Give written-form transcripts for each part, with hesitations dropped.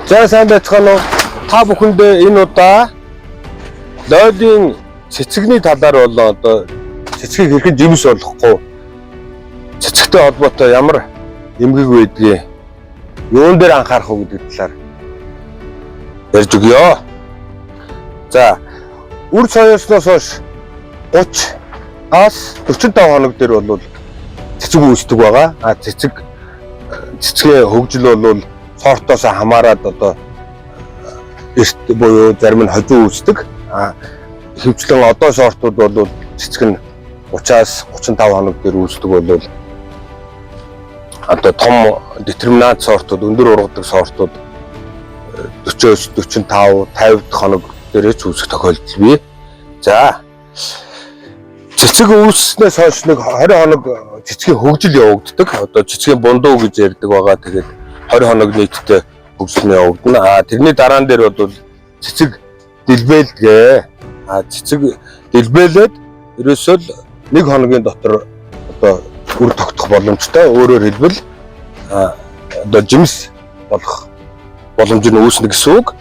За сайн байцгаана уу? Та бүхэндээ энэ удаа лойдын цэцэгний талаар болоо одоо цэцгийг хэрхэн жимс болохгүй цэцэгтэй холбоотой ямар эмгэг байдгийг юун дээр анхаарах уу гэдэг талаар ярьж өгье. За үр соёосноос хойш 30-аас 45 хоног дээр бол цэцэг үүсдэг байгаа. Цэцгийн хөгжил бол сортоос хамаарат одоо эрт буюу зарим нь хожуу үүсдэг. Хөвчлэн одоо сортууд бол цэцэг нь 30-аас 35 хоног дээр үүсдэг бол одоо том детерминант сортууд, өндөр ургадаг сортууд 40-45, 50 хоног дээрээ үүсэх тохиолдол бий. За цэцэг үүснээс хойш нэг 20 хоног цэцгийн хөгжил явагддаг. Одоо цэцгийн бундуу гэж ярьдаг байгаа. Тэгээд 20 хоног нийтдээ хөгжил нь явагдана. Тэрний дараан дээр бол цэцэг дэлбэлгээ. Цэцэг дэлбэлээд ерөөсөө 1 хоногийн дотор одоо үр тогтох боломжтой. Өөрөөр хэлбэл одоо жимс болох боломж нь үүснэ гэсэн үг.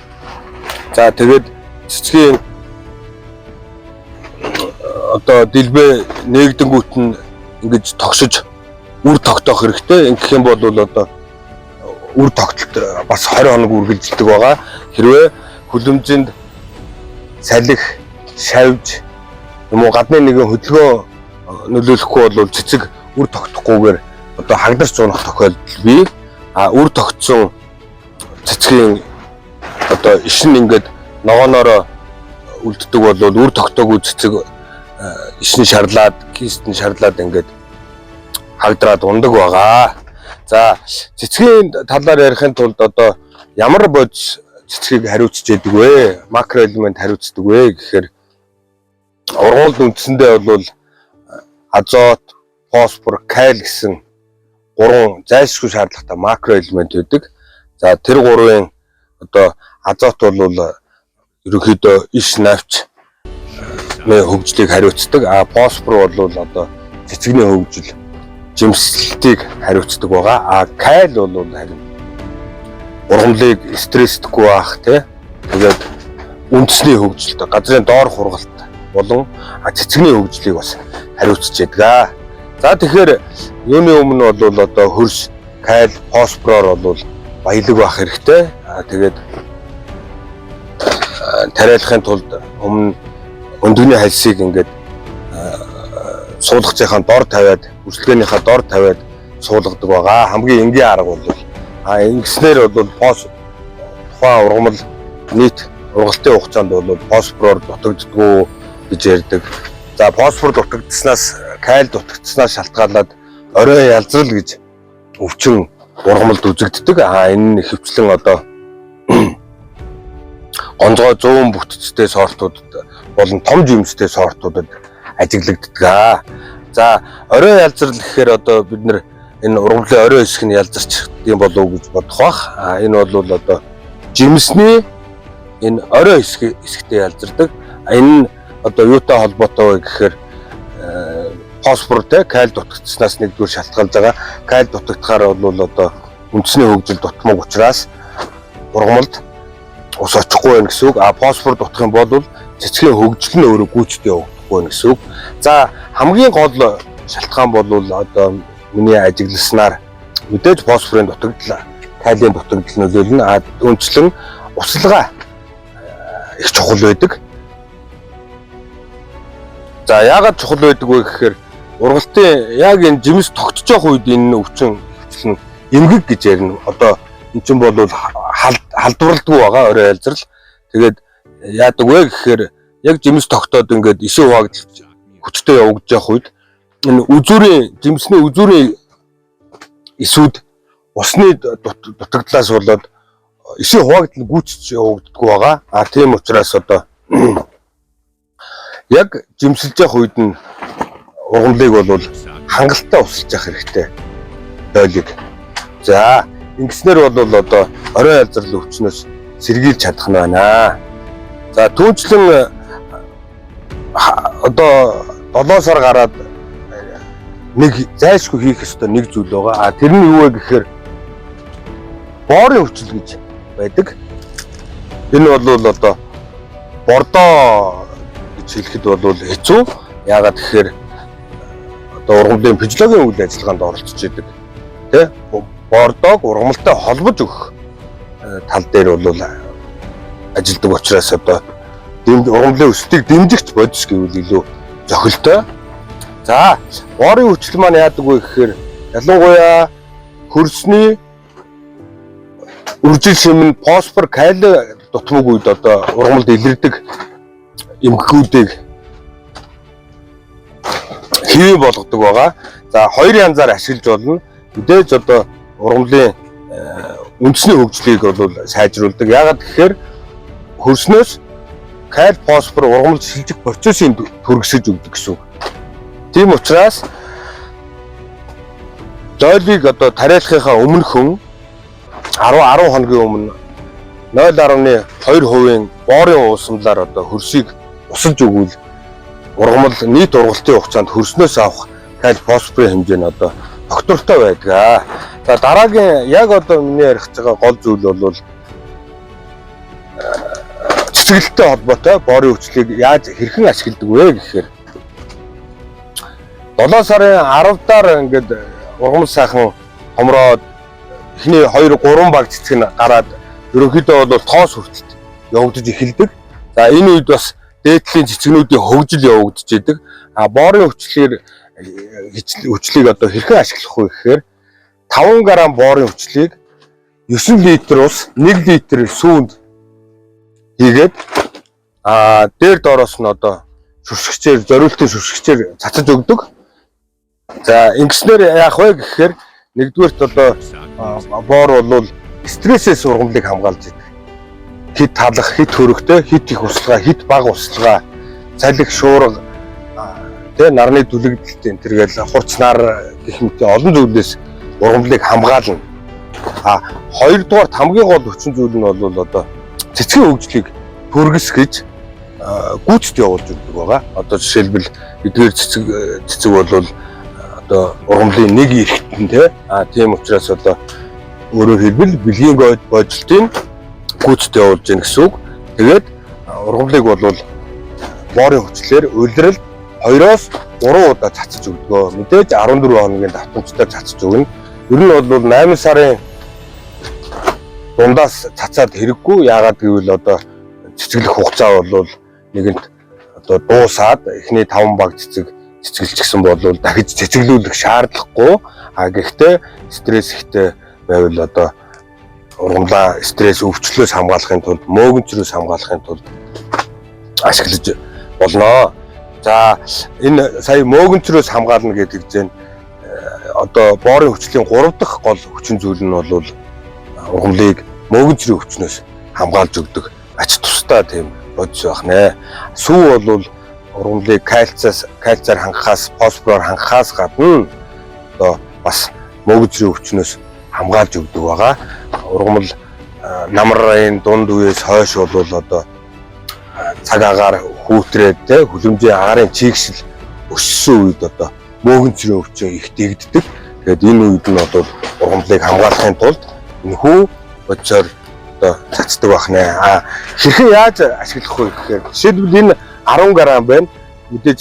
За тэгээд цэцгийн одоо дэлбээ нээгдэнгүүт нь ингэж тогшиж үр тогтоох хэрэгтэй. Ингэх юм бол одоо үр тогтолт бас 20 хоног үргэлжилдэг байгаа. Хэрвээ хүлэмжинд салхи, шавж юм уу гадны нэгэн хөдөлгөөн нөлөөлөхгүй бол цэцэг үр тогтохгүйгээр одоо хагдарч унах тохиолдол бий. Үр тогтсон цэцгийн одоо ишин ингээд ногооноороо үлддэг бол үр тогтоогүй цэцэг ишин шарлаад, кистэн шарлаад ингээд хагдраад ундаг байгаа. За цэцгийн талаар ярихын тулд одоо ямар бодис цэцгийг хариуцж яадаг вэ? Макроэлемент хариуцдаг вэ гэхээр ургуулд үндсэндээ бол азот, фосфор, калий гэсэн 3 зайлшгүй шаардлагатай макроэлемент байдаг. За тэр 3-ын одоо азот бол ерөнхийдөө иш навч хөгжлийг хариуцдаг. Фосфор бол одоо цэцэгний хөгжил, жимслэлтийг хариуцдаг байгаа. Калий бол харин ургамлыг стресстгүй байх тэгээд үндэсний хөгжилт, газрын доор хургалт болон цэцэгний хөгжлийг бас хариуцж яадаг. За тэгэхээр юуны өмнө бол одоо хөрш, калий, фосфороор бол баялаг байх хэрэгтэй. Тэгээд тариалахын тулд өмнө өндөгний хальсыг ингээд суулгацынхаа дор тавиад, үрсэлгээнийхээ дор тавиад суулгадаг байгаа. Хамгийн энгийн арга бол ингэснээр бол тухайн ургамал нийт ургалтын хугацаанд бол фосфороор дутагддаггүй гэж ярьдаг. За фосфор дутагдсанаас, калий дутагдсанаас шалтгаалаад орой ялзрал гэж өвчин ургамалд үзэгддэг. Энэ нь хөвчлэн одоо гонцгой 100 бүтцтэй сортуудад болон том жимстэй сортуудад ажиглагддаг. За орой ялзрал гэхээр одоо бид нэр энэ ургамлын орой хэсэг нь ялзарч юм болов уу гэж бодох бах. Энэ бол одоо жимсний энэ орой хэсэгтэй ялзардаг. Энэ нь одоо юутай холбоотой вэ гэхээр фосфортэй калий дутагдсанаас нэгдүгээр шалтгаалж байгаа. Калий дутагдахаар бол одоо үндэсний хөгжил дутмаг учраас ургамалд ус очихгүй байх гэсэн үг. Фосфор дутах юм бол цэцгийн хөгжил нь өөрөө гүйцэд явагдахгүй байх гэсэн үг. За хамгийн гол шалтгаан бол одоо миний ажигласнаар мэдээж фосфорын дутагдал, калийн дутагдал нөлөөлнө. Үүнчлэн услага их чухал байдаг. За яагаад чухал байдаг вэ гэхээр ургалтын яг энэ жимс тогтож явах үед энэ өвчин хөвчлэн эмгэг гэж ярина. Одоо эн чинь бол халдварлдаггүй байгаа орой ялзрал. Тэгээд яадаг вэ гэхээр яг жимс тогтоод ингээд ишин хуваагдалж хүчтэй явагдаж явах үед энэ жимсний үзүүрийн эсүүд усны дутагдлаас болоод ишин хуваагдал гүйцэж явагддаггүй байгаа. Тийм учраас одоо яг жимсэлж явах үед нь ургамлыг бол хангалттай усалж явах хэрэгтэй. Дойлыг. За ингэснээр бол одоо орой ялзрал өвчнөөс сэргийлж чадах нь байна. За түүнчлэн одоо 7 сар гараад нэг зайлшгүй хийх ёстой нэг зүйл байгаа. Тэр нь юу вэ гэхээр боорын өвчл гэж байдаг. Энэ бол одоо бордоо гэж хэлэхэд бол хэцүү. Яагаад гэхээр одоо ургамлын физиологийн үйл ажиллагаанд оролцож идэг. Тэ? Бордоог ургамалтай холбож өгөх тал дээр бол ажилладаг учраас одоо ургамлын өсөлтийг дэмжигч бодис гэвэл илүү зохилтой. За, боорын хүчил маань яадаг вэ гэхээр ялангуяа хөрсний үржил шимэн фосфор, кали дутмаг үед одоо ургамалд илэрдэг эмгэгүүдийг хэвээ болгодог байгаа. За, хоёр янзаар ашиглаж болно. Мэдээж одоо ургамлын үндэсний хөгжлийг бол сайжруулдаг. Яагаад гэхээр хөрснөөс каль, фосфор ургамал шилжих процессыг түргэсэж өгдөг гэсэн үг. Тийм учраас дойлыг одоо тариалахынхаа өмнөхөн 10 хоногийн өмнө 0.2% боорын уусамлаар одоо хөрсийг усалж өгвөл ургамал нийт ургалтын хугацаанд хөрснөөс авах каль, фосфорын хэмжээ нь одоо доктортой байдаг. За, дараагийн яг одоо миний ярих байгаа гол зүйл бол цэцгэлтэй холбоотой боорын хүчлийг яаж хэрхэн ашигладаг вэ гэхээр 7 сарын 10-даар ингээд ургамал сайхан хомроод эхний 2-3 баг цэцэг нь гараад ерөнхийдөө бол тоос хүртэлт явагдаж эхэлдэг. За, энэ үед бас дээдлийн цэцгнүүдийн хөгжил явагдаж идэг. Боорын хүчлийг одоо хэрхэн ашиглах вэ гэхээр 5 г боорын хүчлийг 9 литр ус 1 литр сүүнд хийгээд дээр доороос нь одоо шүршгчээр зориултын шүршгчээр цацаж өгдөг. За, ингэснээр яах вэ гэхээр нэгдүгээрт одоо боор бол стрессээс ургамлыг хамгаалж идэг. Хит талах, хит хөрөгтэй, хит их услага, хит бага услага, цалих, шуурга, нарны дүлэгдэлт энэ төргээл хурц нар гэх мэт олон зүйлээс ургамлыг хамгаална. Хоёрдугаар хамгийн гол хүчин зүйл нь бол одоо цэцгийн хөгжлийг түргэсгэж гүйцэд явуулж өгдөг байгаа. Одоо жишээлбэл эдгээр цэцэг бол одоо ургамлын нэг эрхтэн тийм учраас одоо өөрөөр хэлбэл бэлгийн бодлтын гүйцэд явуулж гин гэсэн үг. Тэгээд ургамлыг бол боорын хүчлээр улирал 2-оос 3 удаа цацаж өгдөг. Мэдээж 14 хоногийн давтамжтай цацаж өгнө. Ер нь бол 8 сарын дундаас цацаад хэрэггүй. Яагаад гэвэл одоо цэцэглэх хугацаа бол нэгэнт одоо дуусаад эхний 5 баг цэцгэлчихсэн бол дахиж цэцэглүүлэх шаардлагагүй. Гэхдээ стресс ихтэй байвал одоо ургамлаа стресс өвчлөөс хамгаалахын тулд, мөөгөнцрөөс хамгаалахын тулд ашиглаж болно. За, энэ сая мөөгөнцрөөс хамгаална гэдэг чинь одоо боорын хүчлийн 3 дахь гол хүчин зүйл нь бол ургамлыг мөөгөнцрийн өвчнөөс хамгаалж өгдөг ач тустай тийм бодис байх нэ. Сүү бол ургамлыг кальцаар хангахаас, фосфороор хангахаас гадна одоо бас мөөгөнцрийн өвчнөөс хамгаалж өгдөг байгаа. Ургамал намрын дунд үеэс хойш бол одоо цаг агаар хүүтрээд хүлэмжийн агарын чигшил өссөн үед одоо мөөгөнцрийн өвчин их дэгддэг. Тэгээд энэ үед нь бол ургамлыг хамгаалахын тулд энэхүү бодисоор одоо цацдаг байх нэ. Хэрхэн яаж ашиглах вэ гэхээр жишээлбэл энэ 10 г байна. Мэдээж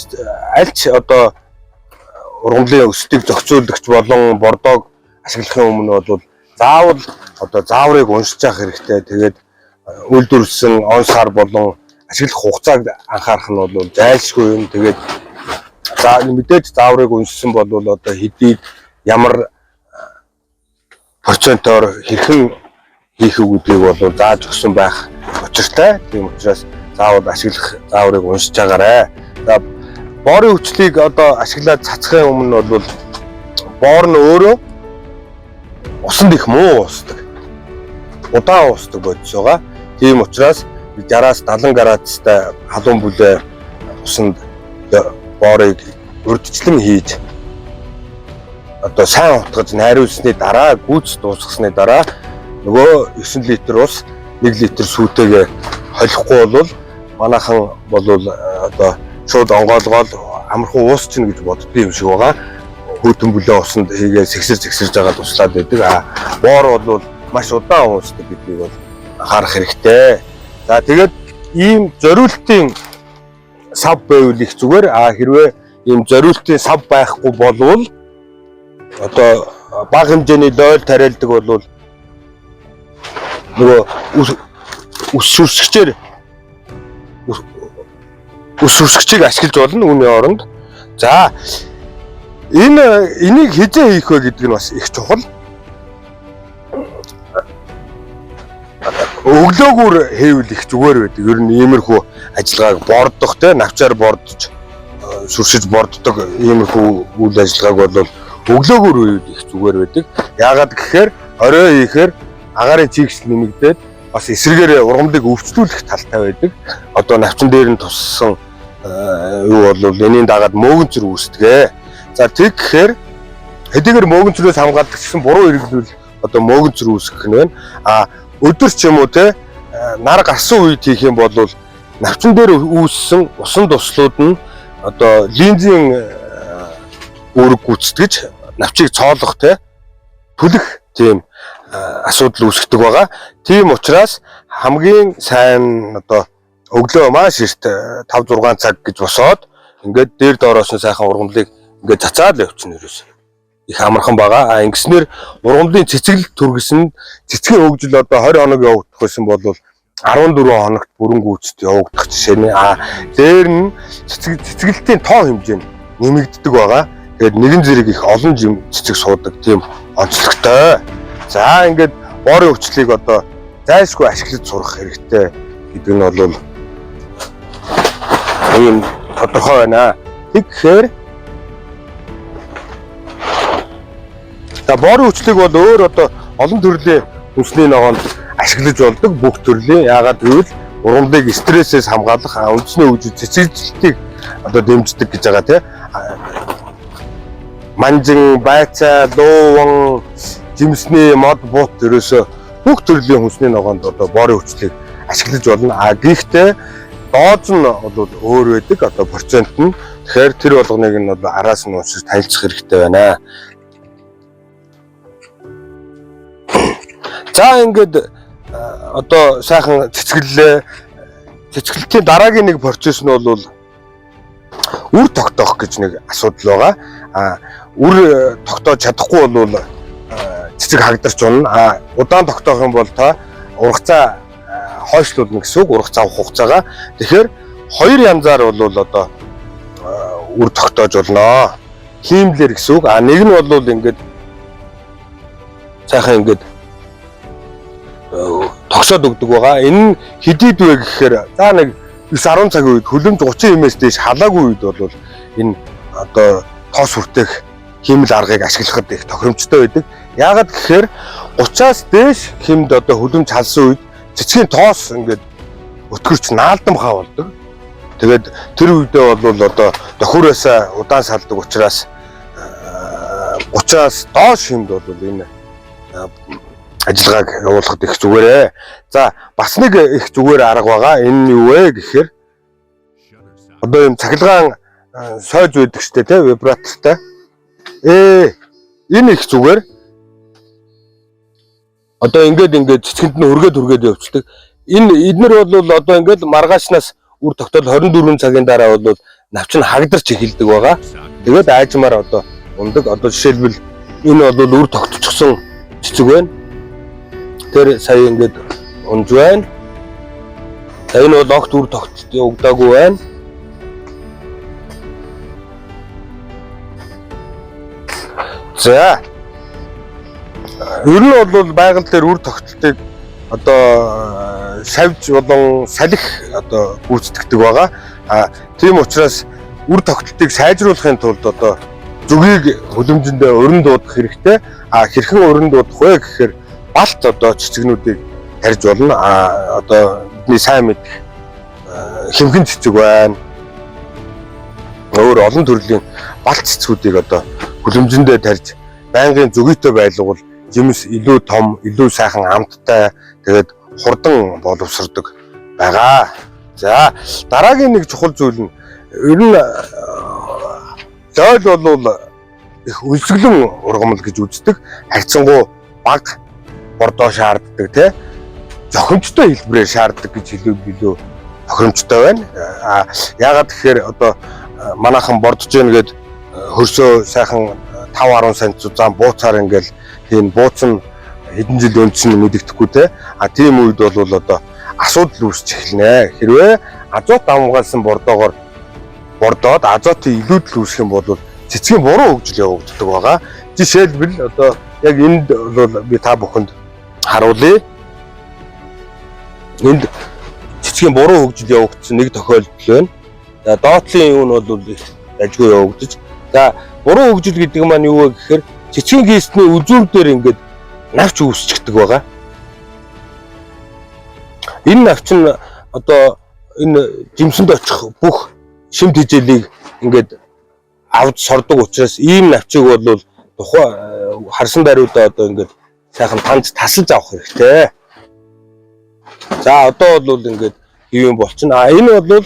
альч одоо ургамлын өсөлтийг зохицуулагч болон бордоог ашиглахын өмнө бол заавал одоо зааврыг уншиж явах хэрэгтэй. Тэгээд үйлдвэрлэсэн он сар болон ашиглах хугацааг анхаарах нь бол зайлшгүй юм. Тэгээд мэдээж зааврыг уншсан бол одоо хэдийг ямар процентоор хэрхэн хийх үгүүдийг бол зааж өгсөн байх учиртай. Тийм учраас заавал ашиглах зааврыг уншиж байгаарай. За, боорын хүчлийг одоо ашиглаад цацахын өмнө бол боор нь өөрөө усанд их муу уусдаг. Удаан уусдаг бодис байгаа. Тийм учраас 60-аас 70 градустай халуун бүлээ усанд боорыг урьдчилан хийж одоо сайн утгаж найруулсны дараа гүйц дуусгасны дараа нөгөө 9 литр ус 1 литр сүйтэйгээ холихгүй бол манайхан бол одоо шууд онгоолгоол амархан уус чинь гэж боддог юм шиг байгаа. Хөтөн бүлээ усанд хийгээ сэгсэрж байгаа туслаад байдаг. Боор бол маш удаан уусдаг гэдгийг бол харах хэрэгтэй. За тэгээд ийм зориултын сав байвал их зүгээр. Хэрвээ ийм зориултын сав байхгүй болвол одоо бага хэмжээний дойл тариалдаг болвол нөгөө ус сүрсгчээр ус сүрсгчийг ашиглаж болно үүний оронд. За энийг хизээ хийх вэ гэдэг нь бас их чухал. Өглөөгөр хийвэл их зүгээр байдаг. Ер нь иймэрхүү ажиллагааг бордох те навчаар бордож сүрсэж борддог иймэрхүү үйл ажиллагааг бол өглөөгөр хийвэл их зүгээр байдаг. Яагаад гэхээр орой хийхээр агарын чигсэл нэмэгдээд бас эсрэгээр ургамлыг өвчлүүлэх талтай байдаг. Одоо навчин дээр нь туссан юу бол энэний дагаад мөөгөнцөр үүсдэг. За тэг гэхээр хэдийгээр мөөгөнцрөөс хамгаалдаг гэсэн буруу хэрэглүүл одоо мөөгөнцөр үүсгэх нь байна. Өдөр ч юм уу те нар гарсан үед хийх юм бол навчин дээр үүссэн усан туслууд нь одоо линзийн үүрэг гүйцэтгэж навчийг цоолох те түлэх тийм асуудал үүсгдэг байгаа. Тийм учраас хамгийн сайн одоо өглөө маш эрт 5-6 цаг гэж босоод ингээд дээр доороос нь сайхан ургамлыг ингээд цацаад явчихна ерөөс. Их амархан байгаа. Ингэснээр ургамлын цэцгэлд түргэсэн цэцгийн хөгжил одоо 20 хоног явагдах байсан бол 14 хоногт бүрэн гүйцэд явагдах жишээ нь. Дээр нь цэцгэлтийн тоо хэмжээ нь нэмэгддэг байгаа. Тэгээд нэгэн зэрэг их олон цэцэг суудаг тийм онцлогтой. За ингээд боорын өвчлийг одоо зайлшгүй ашиглаж сурах хэрэгтэй гэдэг нь бол ийм тодорхой байна. Тэгэхээр боорын өвчлийг бол өөр одоо олон төрлийн хүнсний ногоонд ашиглаж болдог бүх төрлийн. Яагаад гэвэл ургамлыг стрессээс хамгаалах, үндэсний хөгжил цэцгэлтийг одоо дэмждэг гэж байгаа тийм. Манжин, байцаа, лууван, жимсний мод буут ерөөсө бүх төрлийн хүнсний ногоонд одоо боорын өвчлийг ашиглаж болно. Гэхдээ дооз нь бол өөр байдаг одоо процент нь. Тэгэхээр тэр болгоныг нь бол араас нь уншиж танилцах хэрэгтэй байна. За ингээд одоо сайхан цэцгэлтийн дараагийн нэг процесс нь бол үр тогтоох гэж нэг асуудал байгаа. Үр тогтоож чадахгүй бол цэцэг хагдарч унана. Удаан тогтоох юм бол та ургацаа хойшлуулна гэсэн үг, ургацаа авах хугацаагаа. Тэгэхээр хоёр янзаар бол одоо үр тогтоож болно. Хиймлэр гэсэн үг. Нэг нь бол ингээд сайхан ингээд тогсоод өгдөг байгаа. Энэ нь хэдийд вэ гэхээр за нэг 9-10 цагийн үед хөлөмж 30 м-ээс дээш халаагүй үед бол энэ одоо тоос хүртэх хиймэл аргыг ашиглахад их тохиромжтой байдаг. Яагаад гэхээр 30-аас дээш хэмд одоо хөлөмж халсан үед цэцгийн тоос ингээд өтгөрч наалдам хаа болдог. Тэгээд тэр үедээ бол одоо тохироосаа удаан салдаг учраас 30-аас доош хэмд бол энэ ажиллагааг явуулахад их зүгээрээ. За бас нэг их зүгээр арга байгаа. Энэ нь юу вэ гэхээр одоо юм цахилгаан сойж байдаг штэ тий вибратортай. Энэ их зүгээр. Одоо ингээд цэцгэнд нь үргээд явуулдаг. Эднэр бол одоо ингээд маргаашнаас үр тогтоол 24 цагийн дараа бол навч нь хагдарч эхэлдэг байгаа. Тэгээд аажмаар одоо ундаг. Одоо жишээлбэл энэ бол үр тогтчихсон цэцэг байна. Тэр сая ингээд унж байна. Энэ бол огт үр тогтолт явагдаагүй байна. За. Ер нь бол байгаль дээр үр тогтолтыг одоо савж болон салхи одоо гүйцэтгэдэг байгаа. Тийм учраас үр тогтолтыг сайжруулахын тулд одоо зүгийг хөлөмжөндөө өрн дуудах хэрэгтэй. Хэрхэн өрн дуудах вэ гэхээр балт одоо цэцгнүүдийг тарьж болно. Одоо бидний сайн мэдэх хэмхэн цэцэг байна. Өөр олон төрлийн балт цэцгүүдийг одоо хөлөмжөндөө тарьж байнгын зүгийтэй байлгавал жимс илүү том, илүү сайхан амттай тэгээд хурдан боловсрдог байгаа. За дараагийн нэг чухал зүйл нь ер нь зойл бол их үлсгэлэн ургамал гэж үздэг. Хайцсангуу баг бордоо шаарддаг тий. зохимжтой хэлбэрээр шаарддаг гэж хэлээд билүү тохиромжтой байна. Яагаад тэгэхээр одоо манайхан бордож гэнэ гээд хөрсөө сайхан 5-10 сая зузаан бууцаар ингээл тийм бууцсан хэдэн жил өндсөн мэдэгдэхгүй те. Тийм үед бол одоо асуудал үүсч эхэлнэ. Хэрвээ азот амгаалсан бордоогоор бордоод азотын илүүдэл үүсэх юм бол цэцгийн буруу хөгжил явагддаг байгаа. Жишээлбэл одоо яг энд бол би та бүхэнд харуулъя. Энд цэцгийн буруу хөгжил явагдсан нэг тохиолдол байна. За доотлын юу нь бол их ажгүй явагдаж. За буруу хөгжил гэдэг маань юу вэ гэхээр цэцгийн гистний үзүүр дээр ингээд навч үүсчихдэг байгаа. Энэ навч нь одоо энэ жимсэнд очих бүх шимт хижээлийг ингээд авд сордог учраас ийм навчийг бол тухай харсан даруйдаа одоо ингээд сайхан танд тасалж авах хэрэгтэй. За одоо бол ингээд юм болчихно. Энэ бол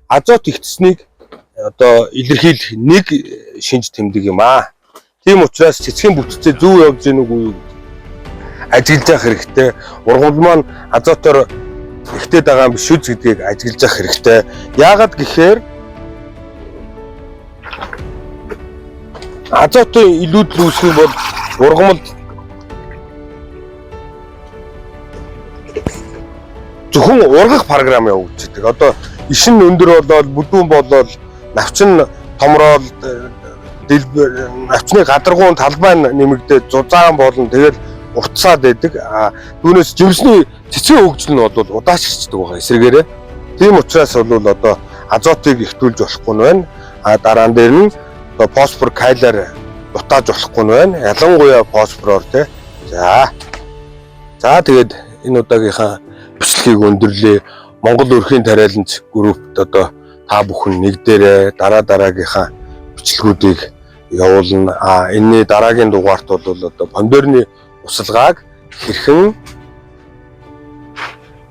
азот ихтснийг одоо илэрхийлэх нэг шинж тэмдэг юм аа. Тийм учраас цэцгийн бүтцээ зөв явж гэнэ үгүй ажиглаж явах хэрэгтэй. Ургамал маань азотоор ихтэй байгаа юм биш үү гэдгийг ажиглаж явах хэрэгтэй. Яагаад гэхээр азотын илүүдэл үүсэх юм бол ургамал зөвхөн ургах програм явагддаг. Одоо ишин өндөр болоод бүдүүн болоод навчин томроод навчны гадаргуун талбай нэмэгдээд зузаан болно. Тэгэл утсаад байдаг. Түүнээс жимсний цэцгийн хөгжил нь бол удаашрчдаг байгаа эсрэгээрээ. Тийм учраас бол одоо азотыг ихтүүлж болохгүй нь байна. Дараа нь дээр нь одоо фосфор калиар дутааж болохгүй нь байна. Ялангуяа фосфороор те. За тэгээд энэ удаагийнхаа бичлэгийг өндөрлөө. Монгол өрхийн тариаланч группт одоо та бүхэн нэгдээрээ дараагийнхаа бичлэгүүдийг явуулна. Энэний дараагийн дугаарт бол одоо помидорны усалгааг хэрхэн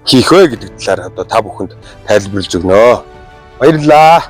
хийх вэ гэдэг талаар одоо та бүхэнд тайлбарлаж өгнө. Баярлалаа.